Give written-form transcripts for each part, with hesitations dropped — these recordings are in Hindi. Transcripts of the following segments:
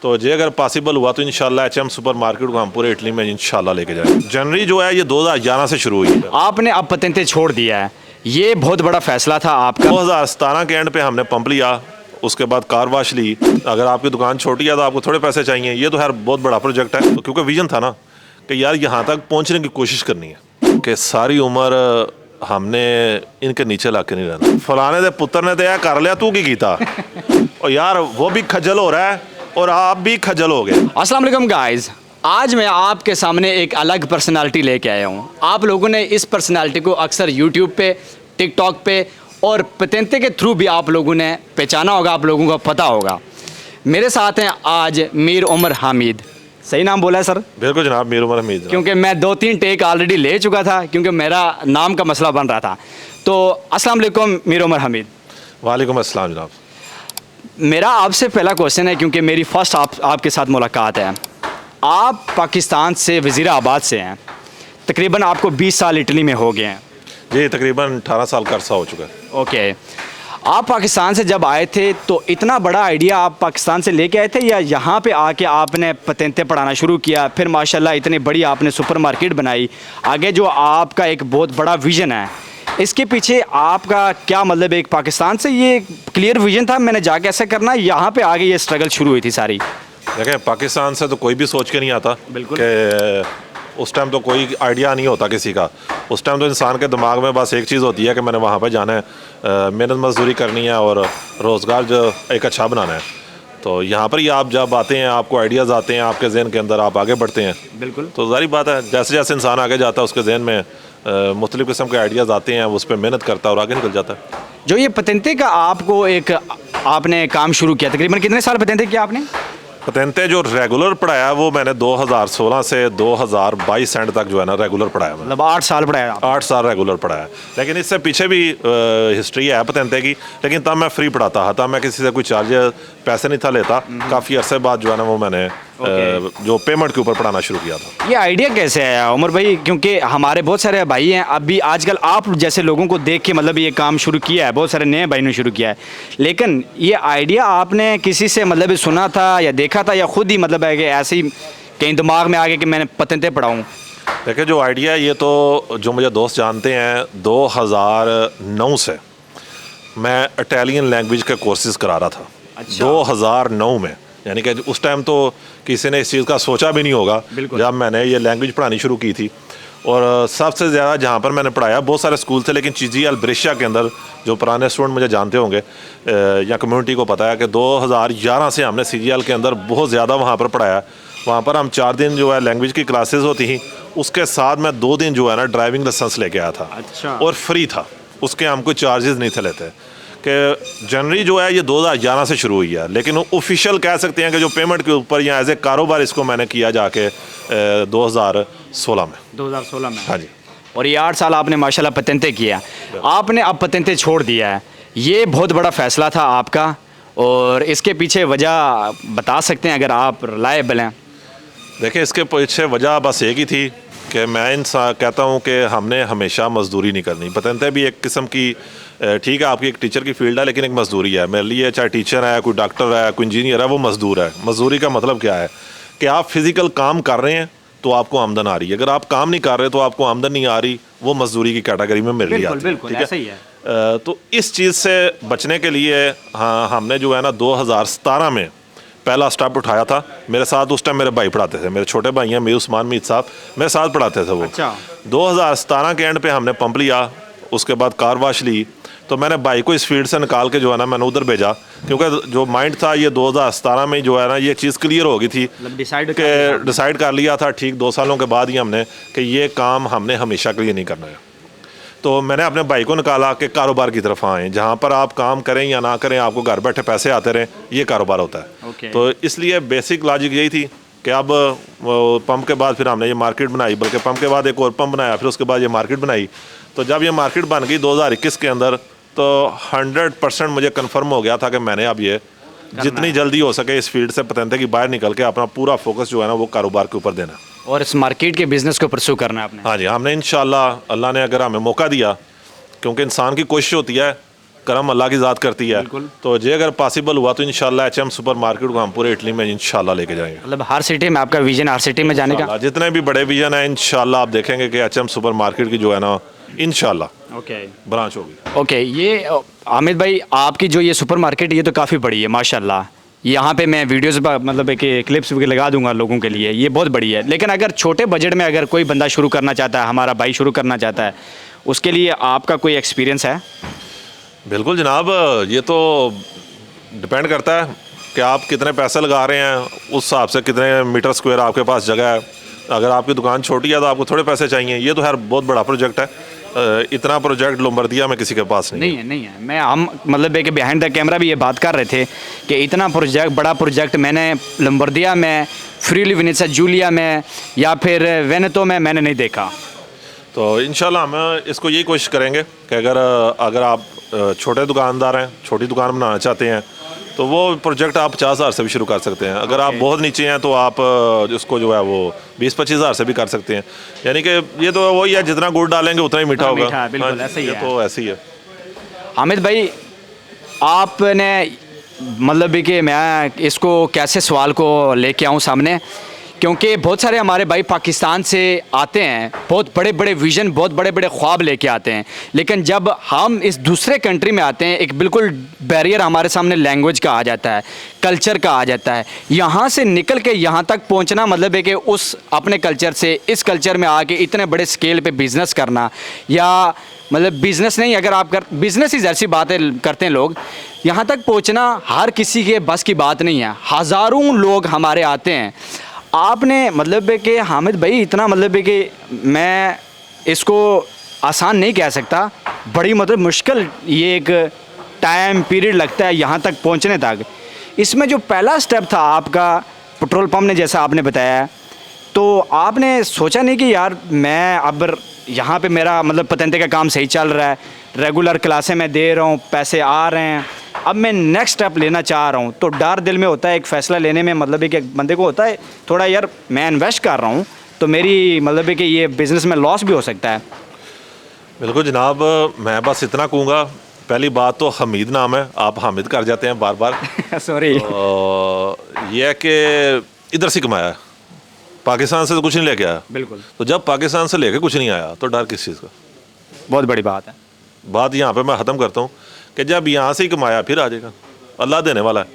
तो ये अगर पॉसिबल हुआ तो इंशाल्लाह एचएम सुपर मार्केट को हम पूरे इटली में इंशाल्लाह लेके जाएंगे। जनवरी जो है ये 2011 से शुरू हुई है। आपने अब पतेंते छोड़ दिया है, ये बहुत बड़ा फैसला था आपका। 2017 के एंड पे हमने पंप लिया, उसके बाद कार वाश ली। अगर आपकी दुकान छोटी है तो आपको थोड़े पैसे चाहिए, ये तो खैर बहुत बड़ा प्रोजेक्ट है। तो क्योंकि विजन था ना कि यार यहाँ तक पहुँचने की कोशिश करनी है कि सारी उम्र हमने इनके नीचे ला के नहीं रहना। फलाने दे पुत्र ने तो यह कर लिया, तू की कीता और यार वो भी खजल हो रहा है और आप भी खजल हो गए। अस्सलाम वालेकुम गाइस, आज मैं आपके सामने एक अलग पर्सनालिटी लेके आया हूँ। आप लोगों ने इस पर्सनालिटी को अक्सर यूट्यूब पे, टिकटॉक पे और पतेंते के थ्रू भी आप लोगों ने पहचाना होगा, आप लोगों को पता होगा। मेरे साथ हैं आज मीर उमर हामिद। सही नाम बोला है सर? बिल्कुल जनाब, मीर उमर हमीद। क्योंकि मैं 2-3 टेक ऑलरेडी ले चुका था क्योंकि मेरा नाम का मसला बन रहा था। तो अस्सलाम वालेकुम मीर उमर हामिद। वालेकुम अस्सलाम जनाब। मेरा आपसे पहला क्वेश्चन है, क्योंकि मेरी फ़र्स्ट आपके साथ मुलाकात है। आप पाकिस्तान से वज़ीराबाद से हैं, तकरीबन आपको 20 साल इटली में हो गए हैं। जी तकरीबन 18 साल का अरसा हो चुका है। ओके, आप पाकिस्तान से जब आए थे तो इतना बड़ा आइडिया आप पाकिस्तान से लेके आए थे या यहाँ पे आके आपने पतेंते पढ़ाना शुरू किया, फिर माशाल्लाह इतनी बड़ी आपने सुपर मार्केट बनाई, आगे जो आपका एक बहुत बड़ा विज़न है, इसके पीछे आपका क्या मतलब? एक पाकिस्तान से ये क्लियर विजन था मैंने जाके ऐसा करना, यहाँ पे आगे ये स्ट्रगल शुरू हुई थी सारी? देखें, पाकिस्तान से तो कोई भी सोच के नहीं आता। बिल्कुल। कि उस टाइम तो कोई आइडिया नहीं होता किसी का। उस टाइम तो इंसान के दिमाग में बस एक चीज़ होती है कि मैंने वहाँ पे जाना है, मेहनत मजदूरी करनी है और रोज़गार जो एक अच्छा बनाना है। तो यहाँ पर ही आप जब आते हैं, आपको आइडियाज़ आते हैं आपके जहन के अंदर, आप आगे बढ़ते हैं। बिल्कुल। तो ज़ाहिर बात है, जैसे जैसे इंसान आगे जाता है उसके जहन में मुख्तलिफ़ किस्म के आइडियाज़ आते हैं, उस पर मेहनत करता है और आगे निकल जाता है। जो ये पतेंते का आपको एक आपने काम शुरू किया, तकरीबन कितने साल पतेंते किया आपने? पतेंते जो रेगुलर पढ़ाया वो मैंने 2016 से 2022 एंड तक जो है ना रेगुलर पढ़ाया मैंने। मतलब 8 साल पढ़ाया आप? 8 साल रेगुलर पढ़ाया। लेकिन इससे पीछे भी हिस्ट्री है पतेंते की, लेकिन तब मैं फ्री पढ़ाता था, तब मैं किसी से कोई चार्ज पैसे नहीं था लेता। काफ़ी अरसे बाद जो है ना वो मैंने जो पेमेंट के ऊपर पढ़ाना शुरू किया था। ये आइडिया कैसे आया उमर भाई? क्योंकि हमारे बहुत सारे भाई हैं अभी आजकल आप जैसे लोगों को देख के मतलब ये काम शुरू किया है, बहुत सारे नए भाई ने शुरू किया है, लेकिन ये आइडिया आपने किसी से मतलब सुना था या देखा था या खुद ही मतलब है कि ऐसे ही कहीं दिमाग में आ गया कि मैंने पतेंते पढ़ाऊँ? देखिए, जो आइडिया ये तो जो मुझे दोस्त जानते हैं, 2009 से मैं इटालियन लैंग्वेज के कोर्सेज करा रहा था। अच्छा। 2009 में, यानी कि उस टाइम तो किसी ने इस चीज़ का सोचा भी नहीं होगा जब मैंने ये लैंग्वेज पढ़ानी शुरू की थी। और सबसे ज़्यादा जहाँ पर मैंने पढ़ाया बहुत सारे स्कूल थे, लेकिन CGL ब्रेशिया के अंदर जो पुराने स्टूडेंट मुझे जानते होंगे या कम्युनिटी को पता है कि 2011 से हमने CGL के अंदर बहुत ज़्यादा वहाँ पर पढ़ाया। वहाँ पर हम 4 दिन जो है लैंग्वेज की क्लासेस होती थी, उसके साथ मैं 2 दिन जो है ना ड्राइविंग लाइसेंस लेके आया था। अच्छा। और फ्री था, उसके हम कोई चार्जेस नहीं थे लेते। कि जनवरी जो है ये 2011 से शुरू हुई है, लेकिन ऑफिशियल कह सकते हैं कि जो पेमेंट के ऊपर या एज ए कारोबार इसको मैंने किया जाके 2016 में। 2016 में? हाँ जी। और ये 8 साल आपने माशाल्लाह पतेंते किया। आपने अब पतेंते छोड़ दिया है, ये बहुत बड़ा फैसला था आपका, और इसके पीछे वजह बता सकते हैं अगर आप रिलायबल हैं? देखिए, इसके पीछे वजह बस एक ही थी कि मैं इंसान कहता हूँ कि हमने हमेशा मजदूरी नहीं करनी। पतेंते भी एक किस्म की ठीक है, आपकी एक टीचर की फील्ड है, लेकिन एक मजदूरी है मेरे लिए। चाहे टीचर है, कोई डॉक्टर है, कोई इंजीनियर है, वो मजदूर है। मजदूरी का मतलब क्या है कि आप फिज़िकल काम कर रहे हैं तो आपको आमदन आ रही है, अगर आप काम नहीं कर रहे तो आपको आमदन नहीं आ रही, वो मजदूरी की कैटेगरी में मेरे लिए आती है। बिल्कुल ऐसा ही है। तो इस चीज़ से बचने के लिए हाँ हमने जो है ना 2017 में पहला स्टेप उठाया था। मेरे साथ उस टाइम मेरे भाई पढ़ाते थे, मेरे छोटे भाई हैं मीर उस्मान मीर साहब, मेरे साथ पढ़ाते थे वो। अच्छा। 2017 के एंड पे हमने पंप लिया, उसके बाद कार वाश ली। तो मैंने भाई को इस फील्ड से निकाल के जो है ना मैंने उधर भेजा, क्योंकि जो माइंड था ये 2017 में जो है ना ये चीज़ क्लियर हो गई थी, डिसाइड कर लिया था ठीक 2 सालों के बाद ही हमने कि ये काम हमने हमेशा के लिए नहीं करना है। तो मैंने अपने भाई को निकाला कि कारोबार की तरफ आएँ, जहाँ पर आप काम करें या ना करें आपको घर बैठे पैसे आते रहें, ये कारोबार होता है। तो इसलिए बेसिक लॉजिक यही थी कि अब पंप के बाद फिर हमने ये मार्केट बनाई, बल्कि पंप के बाद एक और पंप बनाया, फिर उसके बाद ये मार्केट बनाई। तो जब ये मार्केट बन गई 2021 के अंदर, तो 100% मुझे कंफर्म हो गया था कि मैंने अब ये जितनी जल्दी हो सके इस फील्ड से पतेंते की बाहर निकल के अपना पूरा फोकस जो है ना वो कारोबार के ऊपर देना और इस मार्केट के बिजनेस को परस्यू करना है आपने। हाँ जी, हमने इंशाल्लाह, अल्लाह ने अगर हमें मौका दिया, क्योंकि इंसान की कोशिश होती है करम अल्लाह की ज़ात करती है। तो जे अगर पॉसिबल हुआ तो इंशाल्लाह एचएम सुपर मार्केट को हम पूरे इटली में इंशाल्लाह लेके जाएंगे। मतलब हर सिटी में आपका विजन, हर सिटी में जाने का? इंशाल्लाह जितने भी बड़े विजन है इंशाल्लाह आप देखेंगे कि एचएम सुपर मार्केट की जो है ना इंशाल्लाह ओके ब्रांच होगी। ओके। ये हामिद भाई आपकी जो ये सुपर मार्केट ये तो काफ़ी बड़ी है माशाल्लाह। यहाँ पे मैं वीडियोस मतलब एक क्लिप्स भी लगा दूंगा लोगों के लिए, ये बहुत बड़ी है। लेकिन अगर छोटे बजट में अगर कोई बंदा शुरू करना चाहता है, हमारा भाई शुरू करना चाहता है, उसके लिए आपका कोई एक्सपीरियंस है? बिल्कुल जनाब, ये तो डिपेंड करता है कि आप कितने पैसे लगा रहे हैं, उस हिसाब से कितने मीटर स्क्वायर आपके पास जगह है। अगर आपकी दुकान छोटी है तो आपको थोड़े पैसे चाहिए। ये तो खैर बहुत बड़ा प्रोजेक्ट है, इतना प्रोजेक्ट लोम्बार्दिया में किसी के पास नहीं है। नहीं है। हम मतलब है कि बिहाइंड द कैमरा भी ये बात कर रहे थे कि इतना प्रोजेक्ट, बड़ा प्रोजेक्ट मैंने लोम्बार्दिया में, फ्रीली वेनेजिया जूलिया में या फिर वेनेतो में मैंने नहीं देखा। तो इंशाल्लाह हम इसको यही कोशिश करेंगे कि अगर आप छोटे दुकानदार हैं, छोटी दुकान बनाना चाहते हैं, तो वो प्रोजेक्ट आप 50,000 से भी शुरू कर सकते हैं। अगर आप बहुत नीचे हैं तो आप उसको जो है वो 20-25,000 से भी कर सकते हैं। यानी कि ये तो वही है, जितना गुड़ डालेंगे उतना ही मीठा होगा। बिल्कुल ऐसे ही है। तो ऐसे ही है। हामिद भाई आपने मतलब भी कि मैं इसको कैसे सवाल को लेके आऊँ सामने, क्योंकि बहुत सारे हमारे भाई पाकिस्तान से आते हैं, बहुत बड़े बड़े विज़न, बहुत बड़े बड़े ख्वाब लेके आते हैं, लेकिन जब हम इस दूसरे कंट्री में आते हैं एक बिल्कुल बैरियर हमारे सामने लैंग्वेज का आ जाता है, कल्चर का आ जाता है। यहाँ से निकल के यहाँ तक पहुँचना मतलब है कि उस अपने कल्चर से इस कल्चर में आके इतने बड़े स्केल पे बिज़नेस करना, या मतलब बिज़नेस नहीं, अगर आप बिज़नेस ही जैसी बातें करते हैं लोग, यहाँ तक पहुँचना हर किसी के बस की बात नहीं है। हज़ारों लोग हमारे आते हैं। आपने मतलब है कि हामिद भाई इतना मतलब है कि मैं इसको आसान नहीं कह सकता, बड़ी मतलब मुश्किल ये एक टाइम पीरियड लगता है यहाँ तक पहुँचने तक। इसमें जो पहला स्टेप था आपका पेट्रोल पंप ने, जैसा आपने बताया, तो आपने सोचा नहीं कि यार मैं अब यहाँ पे मेरा मतलब पतंते का काम सही चल रहा है, रेगुलर क्लासें मैं दे रहा हूँ, पैसे आ रहे हैं, अब मैं नेक्स्ट स्टेप लेना चाह रहा हूँ, तो डर दिल में होता है एक फ़ैसला लेने में, मतलब है कि बंदे को होता है थोड़ा यार मैं इन्वेस्ट कर रहा हूँ तो मेरी मतलब है कि ये बिज़नेस में लॉस भी हो सकता है। बिल्कुल जनाब, मैं बस इतना कहूँगा, पहली बात तो हमीद नाम है, आप हामिद कर जाते हैं बार बार। सॉरी। ये है कि इधर से कमाया है, पाकिस्तान से तो कुछ नहीं लेके आया। बिल्कुल। तो जब पाकिस्तान से लेके कुछ नहीं आया तो डर किस चीज़ का? बहुत बड़ी बात है। बात यहाँ पे मैं ख़त्म करता हूँ कि जब यहाँ से ही कमाया फिर आ जाएगा, अल्लाह देने वाला है,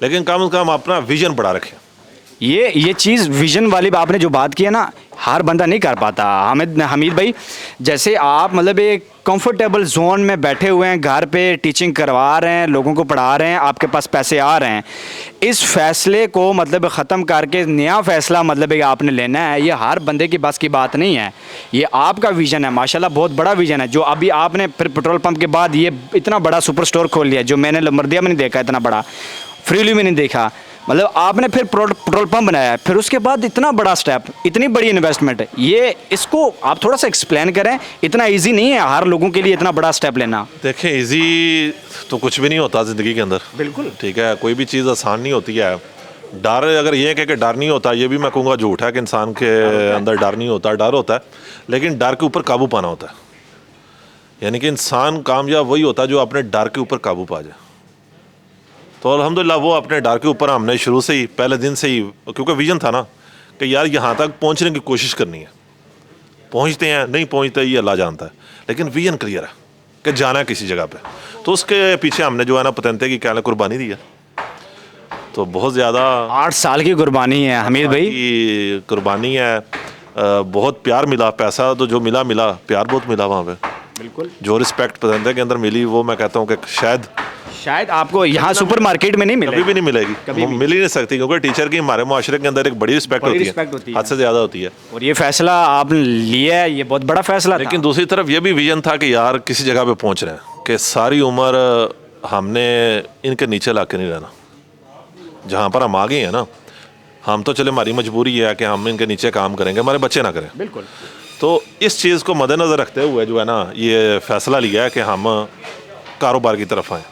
लेकिन कम से कम अपना विजन बढ़ा रखें। ये चीज़ विजन वाली आपने जो बात की है ना, हर बंदा नहीं कर पाता। हमीद भाई जैसे आप मतलब एक कंफर्टेबल जोन में बैठे हुए हैं, घर पे टीचिंग करवा रहे हैं, लोगों को पढ़ा रहे हैं, आपके पास पैसे आ रहे हैं, इस फैसले को मतलब ख़त्म करके नया फ़ैसला मतलब है आपने लेना है, ये हर बंदे की बस की बात नहीं है। ये आपका विज़न है, माशाल्लाह बहुत बड़ा विज़न है, जो अभी आपने फिर पेट्रोल पंप के बाद ये इतना बड़ा सुपर स्टोर खोल लिया, जो मैंने लोम्बार्दिया में नहीं देखा इतना बड़ा, फ्रीली में नहीं देखा। मतलब आपने फिर पेट्रोल पंप बनाया, फिर उसके बाद इतना बड़ा स्टेप, इतनी बड़ी इन्वेस्टमेंट, ये इसको आप थोड़ा सा एक्सप्लेन करें। इतना इजी नहीं है हर लोगों के लिए इतना बड़ा स्टेप लेना। देखें, इजी तो कुछ भी नहीं होता ज़िंदगी के अंदर। बिल्कुल ठीक है, कोई भी चीज़ आसान नहीं होती है। डर, अगर ये कह के डर नहीं होता, ये भी मैं कहूँगा झूठ है कि इंसान के अंदर डर नहीं होता। डर होता है, लेकिन डर के ऊपर काबू पाना होता है। यानी कि इंसान कामयाब वही होता है जो अपने डर के ऊपर काबू पा जाए। तो अल्हम्दुलिल्लाह वो अपने डर के ऊपर हमने शुरू से ही, पहले दिन से ही, क्योंकि विजन था ना कि यार यहाँ तक पहुँचने की कोशिश करनी है। पहुँचते हैं नहीं पहुँचते ये अल्लाह जानता है, लेकिन विजन क्लियर है कि जाना है किसी जगह पे। तो उसके पीछे हमने जो है ना पतंते की क्या कुर्बानी दी है, तो बहुत ज़्यादा 8 साल की कुर्बानी है हमीद भाई की कुर्बानी है। बहुत प्यार मिला, पैसा तो जो मिला प्यार बहुत मिला वहाँ पे। बिल्कुल। जो रिस्पेक्ट पतंते के अंदर मिली वो मैं कहता हूँ कि शायद आपको यहाँ सुपर मार्केट में नहीं मिलेगी, कभी भी नहीं मिलेगी, कभी भी मिल ही नहीं सकती, क्योंकि टीचर की हमारे माशरे के अंदर एक बड़ी रिस्पेक्ट होती है, हद से ज़्यादा होती है। और ये फैसला आपने लिया है, ये बहुत बड़ा फैसला लेकिन दूसरी तरफ ये भी विजन था कि यार किसी जगह पे पहुंच रहे हैं कि सारी उम्र हमने इनके नीचे ला के नहीं रहना। जहाँ पर हम आ गए हैं ना, हम तो चले, हमारी मजबूरी है कि हम इनके नीचे काम करेंगे, हमारे बच्चे ना करें। बिल्कुल। तो इस चीज़ को मद्देनज़र रखते हुए जो है ना ये फ़ैसला लिया है कि हम कारोबार की तरफ आएँ,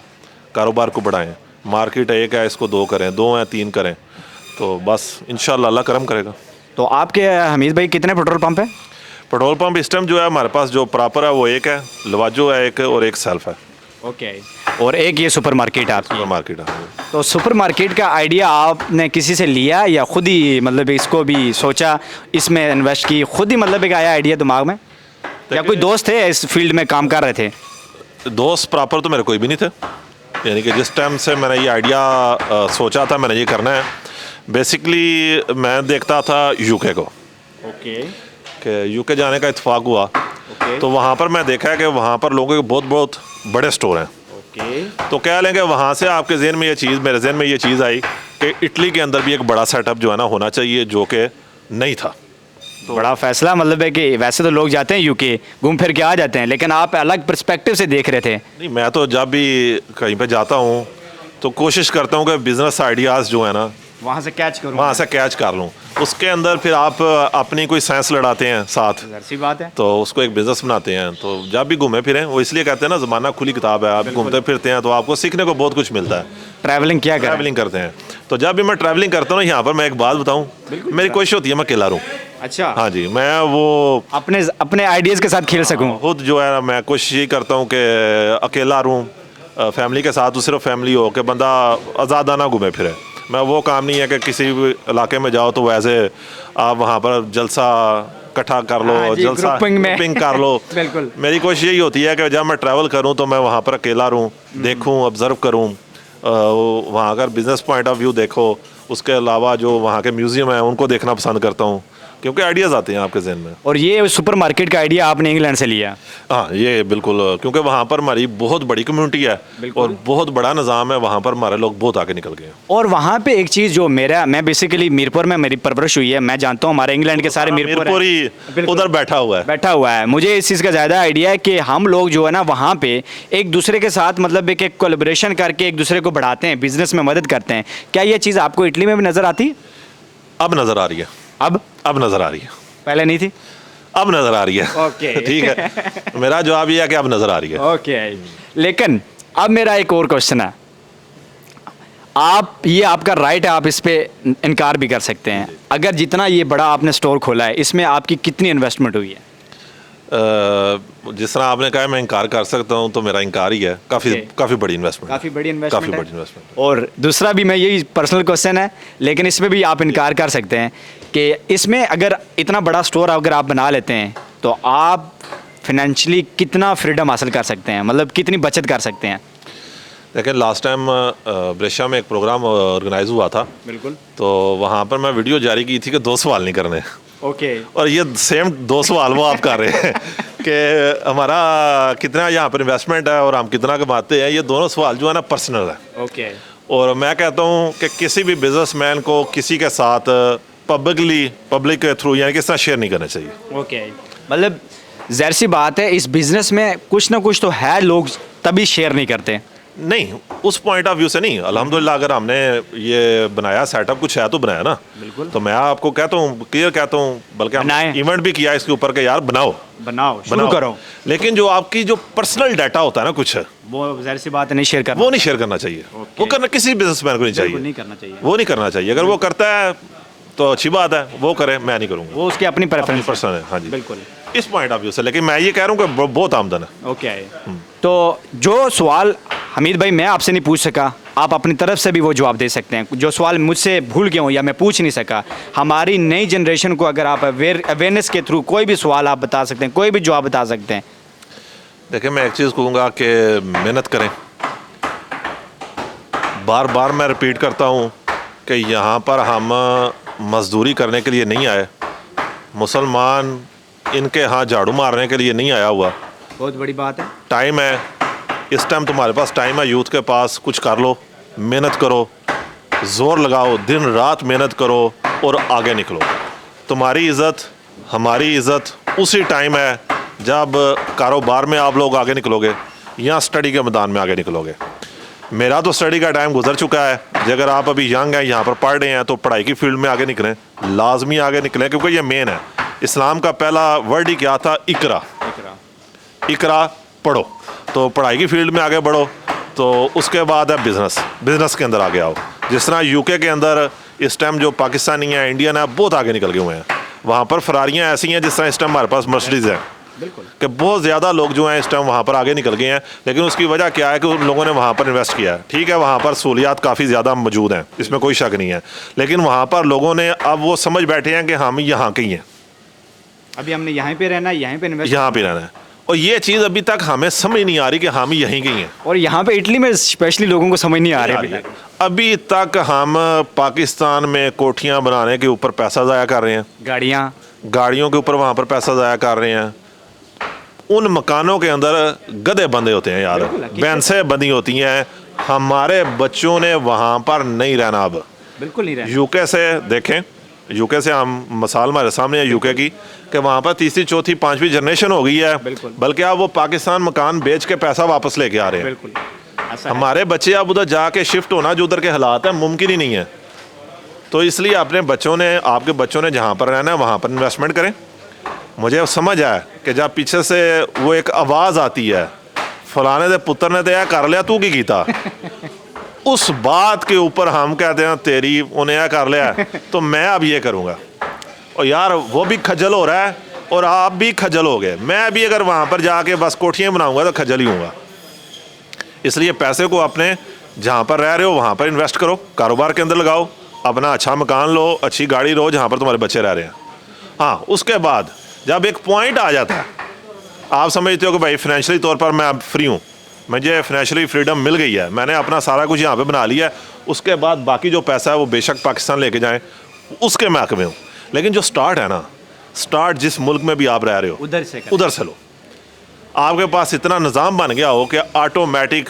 कारोबार को बढ़ाएं। मार्केट एक है, इसको 2 करें, 2 हैं 3 करें, तो बस इंशाल्लाह अल्लाह करम करेगा। तो आपके हमीद भाई कितने पेट्रोल पंप है? पेट्रोल पंप इस टाइम जो है हमारे पास जो प्रॉपर है वो एक है, लवाजो है एक, और एक सेल्फ है। ओके। और एक ये सुपर मार्केट आपकी। सुपर मार्केट है। तो सुपर मार्केट का आइडिया आपने किसी से लिया या खुद ही मतलब इसको भी सोचा, इसमें इन्वेस्ट की, खुद ही मतलब एक आया आइडिया दिमाग में, या कोई दोस्त थे इस फील्ड में काम कर रहे थे? दोस्त प्रॉपर तो मेरे कोई भी नहीं थे, यानी कि जिस टाइम से मैंने ये आइडिया सोचा था मैंने ये करना है, बेसिकली मैं देखता था यूके को, ओके कि यूके जाने का इत्तेफाक हुआ। ओके तो वहाँ पर मैं देखा है कि वहाँ पर लोगों के बहुत बहुत बड़े स्टोर हैं। ओके तो कह लेंगे वहाँ से आपके जहन में ये चीज़, मेरे जहन में ये चीज़ आई कि इटली के अंदर भी एक बड़ा सेटअप जो है ना होना चाहिए, जो कि नहीं था। तो बड़ा फैसला मतलब है कि वैसे तो लोग जाते हैं यूके घूम फिर के आ जाते हैं, लेकिन आप अलग पर्सपेक्टिव से देख रहे थे। नहीं, मैं तो जब भी कहीं पे जाता हूँ तो कोशिश करता हूँ कि बिज़नेस आइडियाज़ जो है ना वहाँ से कैच करूँ, वहाँ से कैच कर लूँ, उसके अंदर फिर आप अपनी कोई साइंस लड़ाते हैं साथ, सी बात है। तो उसको एक बिज़नेस बनाते हैं। तो जब भी घूमे फिरें, वो इसलिए कहते हैं ना ज़माना खुली किताब है, आप घूमते फिरते हैं तो आपको सीखने को बहुत कुछ मिलता है। ट्रैवलिंग क्या करें? ट्रैवलिंग करते हैं, तो जब भी मैं ट्रैवलिंग करता हूँ यहाँ पर मैं एक बात बताऊँ, मेरी कोशिश होती है मैं अकेला रहूँ। अच्छा, हाँ जी, मैं वो अपने अपने आइडियाज़ के साथ खेल सकूँ। खुद जो है ना मैं कोशिश यही करता हूँ कि अकेला रहूँ, फैमिली के साथ, सिर्फ फैमिली हो कि बंदा आज़ादाना घूमे फिरे। मैं वो काम नहीं है कि किसी भी इलाके में जाओ तो वैसे आप वहाँ पर जलसा इकट्ठा कर लो, हाँ जी, जलसा ग्रुपिंग कर लो। बिल्कुल। मेरी कोशिश यही होती है कि जब मैं ट्रैवल करूँ तो मैं वहाँ पर अकेला रहूँ, देखूँ, ऑब्ज़र्व करूँ, वहाँ अगर बिज़नेस पॉइंट ऑफ व्यू देखो, उसके अलावा जो वहाँ के म्यूज़ियम है उनको देखना पसंद करता हूँ, क्योंकि आइडियाज़ आते हैं आपके जहन में। और ये सुपर मार्केट का आइडिया आपने इंग्लैंड से लिया? हाँ, ये बिल्कुल, क्योंकि वहाँ पर हमारी बहुत बड़ी कम्युनिटी है और बहुत बड़ा निज़ाम है, वहाँ पर हमारे लोग बहुत आगे निकल गए हैं। और वहाँ पे एक चीज़ जो मैं बेसिकली मीरपुर में मेरी परवरिश हुई है, मैं जानता हूँ हमारे इंग्लैंड के सारे मीरपुर ही उधर बैठा हुआ है। मुझे इस चीज़ का ज़्यादा आइडिया है कि हम लोग जो है ना वहाँ पे एक दूसरे के साथ मतलब एक कोलैबोरेशन करके एक दूसरे को बढ़ाते हैं, बिजनेस में मदद करते हैं। क्या ये चीज़ आपको इटली में भी नज़र आती है? अब नज़र आ रही है। अब नज़र आ रही है, पहले नहीं थी? अब नज़र आ रही है। ओके ठीक है, मेरा जवाब ये है कि अब नज़र आ रही है। ओके। लेकिन अब मेरा एक और क्वेश्चन है, ये आपका राइट है, आप इस पे इनकार भी कर सकते हैं। अगर जितना ये बड़ा आपने स्टोर खोला है, इसमें आपकी कितनी इन्वेस्टमेंट हुई है? जिस तरह आपने कहा मैं इनकार कर सकता हूँ, तो मेरा इनकार ही है। काफ़ी बड़ी इन्वेस्टमेंट, काफ़ी बड़ी इन्वेस्टमेंट। और दूसरा भी मैं यही पर्सनल क्वेश्चन है, लेकिन इसमें भी आप इनकार कर सकते हैं कि इसमें अगर इतना बड़ा स्टोर अगर आप बना लेते हैं तो आप फाइनेंशियली कितना फ्रीडम हासिल कर सकते हैं, मतलब कितनी बचत कर सकते हैं? देखिए, लास्ट टाइम ब्रेशा में एक प्रोग्राम ऑर्गेनाइज हुआ था, बिल्कुल, तो वहाँ पर मैं वीडियो जारी की थी कि 2 सवाल नहीं करने। ओके। और ये सेम 2 सवाल वो आप कर रहे हैं कि हमारा कितना यहाँ पर इन्वेस्टमेंट है और हम कितना कमाते हैं। ये दोनों सवाल जो है ना पर्सनल है। ओके। और मैं कहता हूँ कि किसी भी बिजनेसमैन को किसी के साथ पब्लिक के थ्रू यानी किस तरह शेयर नहीं करना चाहिए। ओके, मतलब ज़ाहिर सी बात है इस बिज़नेस में कुछ ना कुछ तो है, लोग तभी शेयर नहीं करते। नहीं, उस पॉइंट ऑफ व्यू से नहीं। अल्हम्दुलिल्लाह अगर हमने ये बनाया सेटअप, कुछ है तो बनाया ना, बिल्कुल। तो मैं आपको कहता हूँ, क्लियर कहता हूँ, बल्कि हम इवेंट भी किया इसके ऊपर कि यार बनाओ शुरू करो। लेकिन जो आपकी जो पर्सनल डाटा होता है ना, कुछ वो ज़ाहिर सी बात है नहीं शेयर करना, वो नहीं शेयर करना चाहिए। वो करना किसी बिजनेसमैन को नहीं चाहिए, नहीं करना चाहिए, वो नहीं करना चाहिए। अगर वो करता है तो अच्छी बात है, वो करे, मैं नहीं करूँगा, वो उसकी अपनी प्रेफरेंस पर्सनल है। हाँ जी, बिल्कुल, इस पॉइंट ऑफ व्यू से। लेकिन मैं ये कह रहा हूँ कि बहुत आमदन है। ओके। तो जो सवाल हमीद भाई मैं आपसे नहीं पूछ सका, आप अपनी तरफ से भी वो जवाब दे सकते हैं। जो सवाल मुझसे भूल गया हूँ या मैं पूछ नहीं सका, हमारी नई जनरेशन को अगर आप अवेयरनेस के थ्रू कोई भी सवाल आप बता सकते हैं, कोई भी जवाब बता सकते हैं। देखिए, मैं एक चीज़ कहूँगा कि मेहनत करें। बार बार मैं रिपीट करता हूँ कि यहाँ पर हम मजदूरी करने के लिए नहीं आए। मुसलमान इनके यहाँ झाड़ू मारने के लिए नहीं आया हुआ। बहुत बड़ी बात है। टाइम है, इस टाइम तुम्हारे पास टाइम है, यूथ के पास, कुछ कर लो, मेहनत करो, ज़ोर लगाओ, दिन रात मेहनत करो और आगे निकलो। तुम्हारी इज़्ज़त, हमारी इज़्ज़त उसी टाइम है जब कारोबार में आप लोग आगे निकलोगे या स्टडी के मैदान में आगे निकलोगे। मेरा तो स्टडी का टाइम गुजर चुका है। अगर आप अभी यंग हैं, यहाँ पर पढ़ रहे हैं, तो पढ़ाई की फील्ड में आगे निकलें, लाजमी आगे निकलें, क्योंकि ये मेन है। इस्लाम का पहला वर्ड ही क्या था? इकरा, पढ़ो। तो पढ़ाई की फील्ड में आगे बढ़ो, तो उसके बाद है बिज़नेस के अंदर आगे आओ। जिस तरह यूके के अंदर इस टाइम जो पाकिस्तानी है, इंडियन है, बहुत आगे निकल गए हुए हैं। वहाँ पर फरारियाँ ऐसी हैं जिस तरह इस टाइम हमारे पास मर्सिडीज़ है। कि बहुत ज़्यादा लोग जो हैं इस टाइम वहाँ पर आगे निकल गए हैं, लेकिन उसकी वजह क्या है कि उन लोगों ने वहाँ पर इन्वेस्ट किया है। ठीक है, वहाँ पर सहूलियात काफ़ी ज़्यादा मौजूद हैं, इसमें कोई शक नहीं है, लेकिन वहाँ पर लोगों ने अब वो समझ बैठे हैं कि हम यहाँ के ही हैं, अभी हमने यहाँ पे रहना है, यहाँ पे इन्वेस्ट, यहाँ पे रहना है। और ये चीज़ अभी तक हमें समझ नहीं आ रही कि हम यहीं के ही हैं। और यहाँ पे इटली में स्पेशली लोगों को समझ नहीं आ रही है। अभी तक हम पाकिस्तान में कोठियाँ बनाने के ऊपर पैसा ज़ाया कर रहे हैं, गाड़ियों के ऊपर वहाँ पर पैसा ज़ाया कर रहे हैं। उन मकानों के अंदर गधे बंधे होते हैं यार, भैंसें बंधी होती हैं। हमारे बच्चों ने वहाँ पर नहीं रहना अब, बिल्कुल नहीं रहना। यूके से देखें, यूके से हम मिसाल हमारे सामने है यूके की, कि वहाँ पर तीसरी चौथी पांचवी जनरेशन हो गई है, बल्कि अब वो पाकिस्तान मकान बेच के पैसा वापस लेके आ रहे हैं। बिल्कुल हमारे बच्चे अब उधर जाके शिफ्ट होना जो उधर के हालात हैं मुमकिन ही नहीं है। तो इसलिए अपने बच्चों ने, आपके बच्चों ने जहाँ पर रहना है वहाँ पर इन्वेस्टमेंट करें। मुझे समझ आया कि जब पीछे से वो एक आवाज़ आती है, फलाने दे पुत्र ने तो यह कर लिया, तू की कीता, उस बात के ऊपर हम कहते हैं तेरी उन्हें यह कर लिया तो मैं अब ये करूँगा। और यार वो भी खजल हो रहा है और आप भी खजल हो गए। मैं भी अगर वहाँ पर जाके बस कोठियाँ बनाऊँगा तो खजल ही हूँगा। इसलिए पैसे को अपने जहाँ पर रह रहे हो वहाँ पर इन्वेस्ट करो, कारोबार के अंदर लगाओ, अपना अच्छा मकान लो, अच्छी गाड़ी लो जहाँ पर तुम्हारे बच्चे रह रहे हैं। हाँ, उसके बाद जब एक पॉइंट आ जाता है, आप समझते हो कि भाई फाइनेंशियली तौर पर मैं अब फ्री हूँ, मुझे फाइनेंशियली फ्रीडम मिल गई है, मैंने अपना सारा कुछ यहाँ पे बना लिया है, उसके बाद बाकी जो पैसा है वो बेशक पाकिस्तान लेके जाएं, उसके मैं हक में हूँ। लेकिन जो स्टार्ट है ना, स्टार्ट जिस मुल्क में भी आप रह रहे हो उधर से लो। आपके पास इतना निज़ाम बन गया हो कि ऑटोमेटिक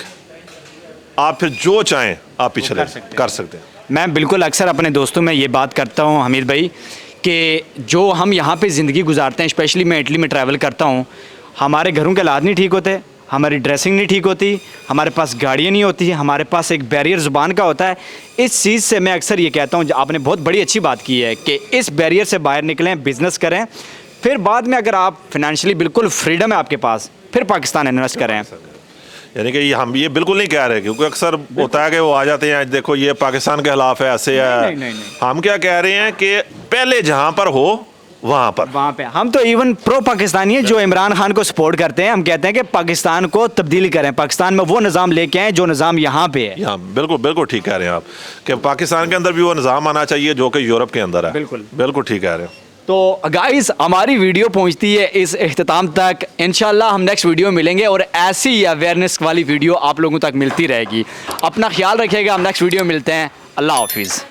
आप फिर जो चाहें आप पीछे कर सकते हैं। मैं बिल्कुल अक्सर अपने दोस्तों में ये बात करता हूँ हमीद भाई, कि जो हम यहाँ पे ज़िंदगी गुजारते हैं, स्पेशली मैं इटली में ट्रैवल करता हूँ, हमारे घरों के हालात नहीं ठीक होते, हमारी ड्रेसिंग नहीं ठीक होती, हमारे पास गाड़ियाँ नहीं होती, हमारे पास एक बैरियर ज़ुबान का होता है। इस चीज़ से मैं अक्सर ये कहता हूँ, आपने बहुत बड़ी अच्छी बात की है कि इस बैरियर से बाहर निकलें, बिज़नेस करें, फिर बाद में अगर आप फाइनेंशियली बिल्कुल फ्रीडम है आपके पास, फिर पाकिस्तान इन्वेस्ट करें। यानी कि हम ये बिल्कुल नहीं कह रहे, क्योंकि अक्सर होता है कि वो आ जाते हैं, देखो ये पाकिस्तान के खिलाफ है, ऐसे है। नहीं। हम क्या कह रहे हैं कि पहले जहाँ पर हो वहाँ पे हम तो इवन प्रो पाकिस्तानी है जो इमरान खान को सपोर्ट करते हैं। हम कहते हैं कि पाकिस्तान को तब्दीली करें, पाकिस्तान में वो निज़ाम लेके आएँ जो निज़ाम यहाँ पे है। यहाँ बिल्कुल ठीक कह रहे हैं आप कि पाकिस्तान के अंदर भी वो निज़ाम आना चाहिए जो कि यूरोप के अंदर है। बिल्कुल ठीक कह रहे हैं। तो गाइस, हमारी वीडियो पहुंचती है इस इख्तिताम तक। इंशाल्लाह हम नेक्स्ट वीडियो में मिलेंगे और ऐसी अवेयरनेस वाली वीडियो आप लोगों तक मिलती रहेगी। अपना ख्याल रखिएगा, हम नेक्स्ट वीडियो में मिलते हैं। अल्लाह हाफिज़।